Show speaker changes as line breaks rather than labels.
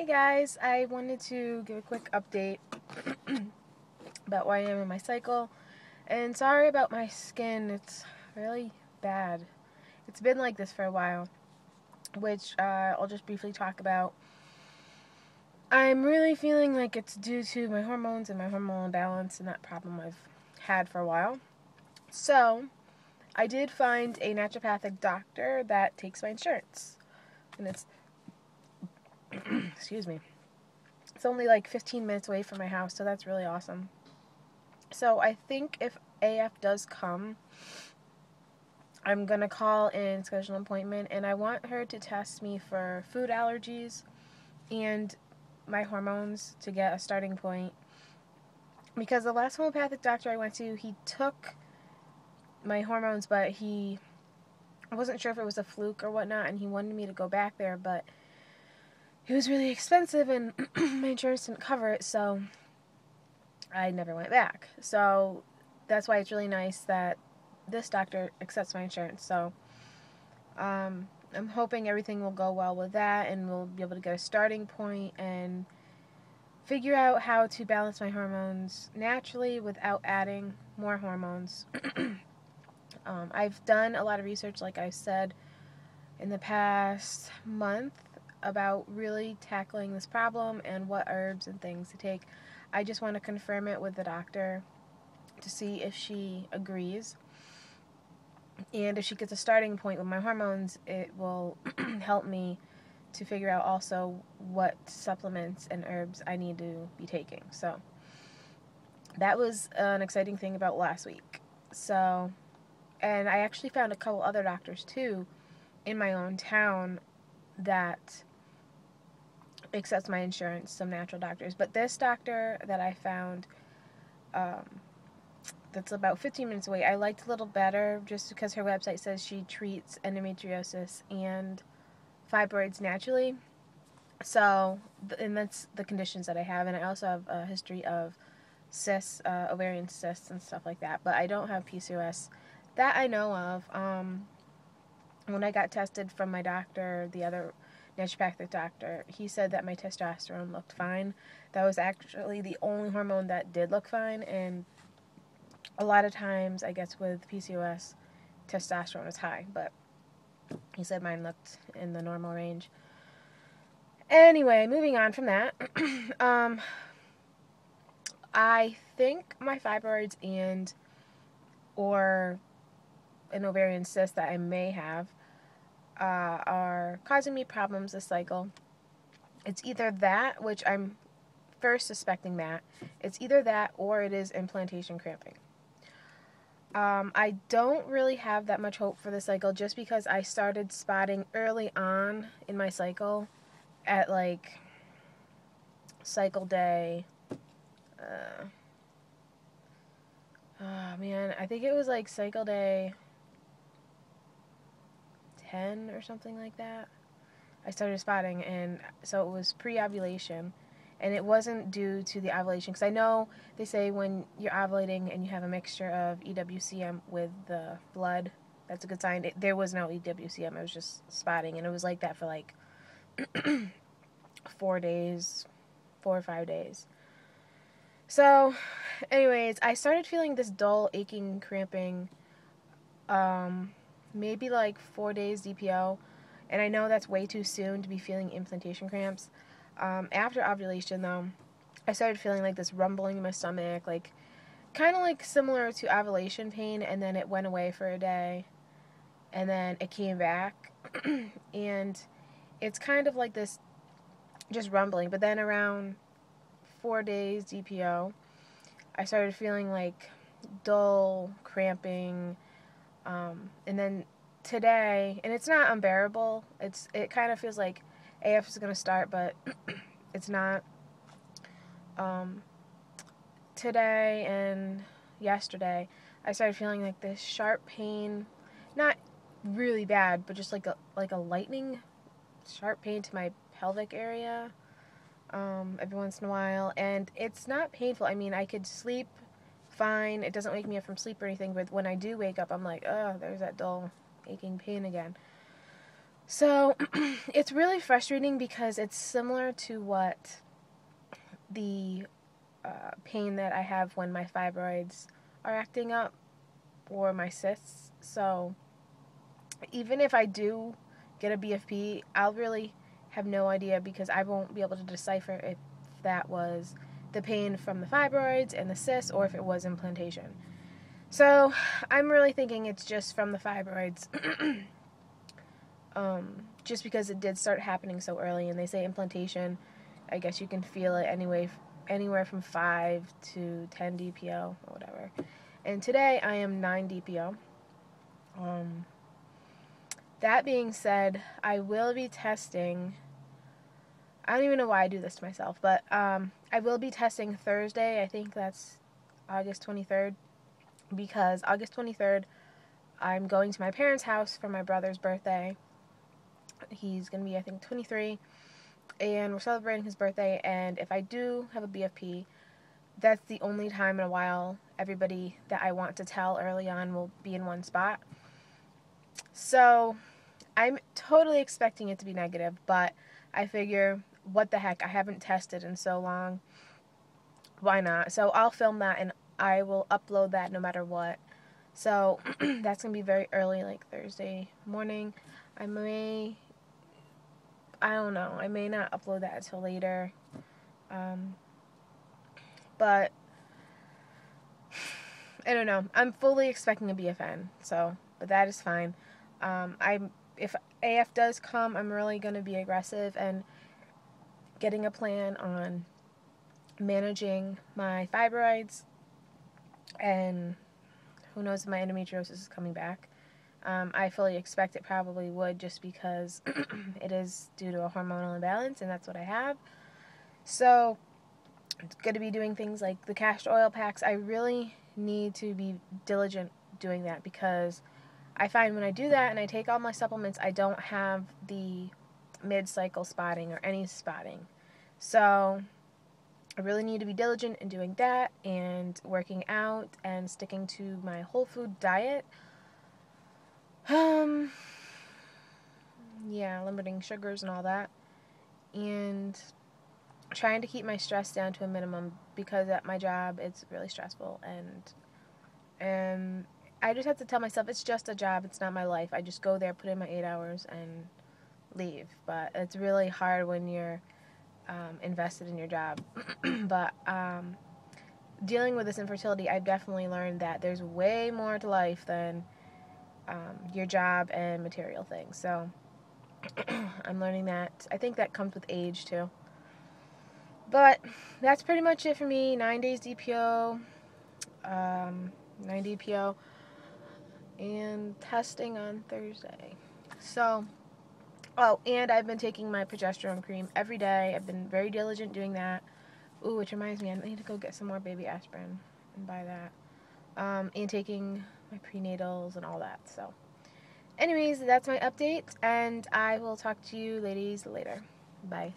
Hey guys, I wanted to give a quick update about where I am in my cycle. And sorry about my skin, it's really bad. It's been like this for a while, which I'll just briefly talk about. I'm really feeling like it's due to my hormones and my hormonal imbalance and that problem I've had for a while. So, I did find a naturopathic doctor that takes my insurance. And it's, excuse me, it's only like 15 minutes away from my house, so that's really awesome. So I think if AF does come, I'm going to call and schedule an appointment, and I want her to test me for food allergies and my hormones to get a starting point. Because the last homeopathic doctor I went to, he took my hormones, but I wasn't sure if it was a fluke or whatnot, and he wanted me to go back there, but it was really expensive, and my insurance didn't cover it, so I never went back. So that's why it's really nice that this doctor accepts my insurance. So I'm hoping everything will go well with that, and we'll be able to get a starting point and figure out how to balance my hormones naturally without adding more hormones. I've done a lot of research, like I said, in the past month about really tackling this problem and what herbs and things to take. I just want to confirm it with the doctor to see if she agrees. And if she gets a starting point with my hormones, it will help me to figure out also what supplements and herbs I need to be taking. So that was an exciting thing about last week. So, and I actually found a couple other doctors too in my own town that accepts my insurance, some natural doctors. But this doctor that I found, that's about 15 minutes away, I liked a little better just because her website says she treats endometriosis and fibroids naturally. So, and that's the conditions that I have. And I also have a history of cysts, ovarian cysts and stuff like that. But I don't have PCOS that I know of. When I got tested from my doctor, the other naturopathic doctor, he said that my testosterone looked fine. That was actually the only hormone that did look fine, and a lot of times, I guess with PCOS, testosterone is high, but he said mine looked in the normal range. Anyway, moving on from that, I think my fibroids or an ovarian cyst that I may have are causing me problems this cycle. It's either that, which I'm first suspecting that. It's either that or it is implantation cramping. I don't really have that much hope for the cycle just because I started spotting early on in my cycle at like cycle day. Oh man, I think it was like cycle day 10 or something like that. I started spotting, and so it was pre-ovulation, and it wasn't due to the ovulation, because I know they say when you're ovulating and you have a mixture of EWCM with the blood, that's a good sign. There was no EWCM, it was just spotting, and it was like that for like 4 or 5 days. So, anyways, I started feeling this dull, aching, cramping, maybe like 4 days DPO. And I know that's way too soon to be feeling implantation cramps. After ovulation, though, I started feeling like this rumbling in my stomach, like kind of like similar to ovulation pain, and then it went away for a day, and then it came back, and it's kind of like this just rumbling. But then around 4 days DPO, I started feeling like dull, cramping, and then today, and it's not unbearable. It kind of feels like AF is going to start, but it's not. Today and yesterday, I started feeling like this sharp pain, not really bad, but just like a lightning sharp pain to my pelvic area every once in a while, and it's not painful. I mean, I could sleep fine. It doesn't wake me up from sleep or anything, but when I do wake up, I'm like, oh, there's that dull aching pain again. So it's really frustrating because it's similar to what the pain that I have when my fibroids are acting up or my cysts. So even if I do get a BFP, I'll really have no idea because I won't be able to decipher if that was the pain from the fibroids and the cysts or if it was implantation. So I'm really thinking it's just from the fibroids. Just because it did start happening so early, and they say implantation, I guess you can feel it anywhere from 5 to 10 DPO or whatever. And today I am 9 DPO. That being said, I will be testing. I don't even know why I do this to myself, but I will be testing Thursday. I think that's August 23rd, because August 23rd I'm going to my parents' house for my brother's birthday. He's going to be, I think, 23, and we're celebrating his birthday, and if I do have a BFP, that's the only time in a while everybody that I want to tell early on will be in one spot. So I'm totally expecting it to be negative, but I figure, what the heck, I haven't tested in so long. Why not? So I'll film that and I will upload that no matter what. So that's going to be very early, like Thursday morning. I don't know, I may not upload that until later. But I don't know. I'm fully expecting a BFN, so, but that is fine. If AF does come, I'm really going to be aggressive and getting a plan on managing my fibroids, and who knows if my endometriosis is coming back. I fully expect it probably would, just because it is due to a hormonal imbalance, and that's what I have. So it's going to be doing things like the castor oil packs. I really need to be diligent doing that, because I find when I do that and I take all my supplements, I don't have the mid-cycle spotting or any spotting. So I really need to be diligent in doing that and working out and sticking to my whole food diet. Yeah, limiting sugars and all that. And trying to keep my stress down to a minimum, because at my job it's really stressful, and I just have to tell myself it's just a job, it's not my life. I just go there, put in my 8 hours, and leave. But it's really hard when you're invested in your job. But dealing with this infertility, I've definitely learned that there's way more to life than your job and material things. So I'm learning that. I think that comes with age too. But that's pretty much it for me. 9 days DPO, 9 DPO, and testing on Thursday. So, oh, and I've been taking my progesterone cream every day. I've been very diligent doing that. Ooh, which reminds me, I need to go get some more baby aspirin and buy that. And taking my prenatals and all that. So, anyways, that's my update, and I will talk to you ladies later. Bye.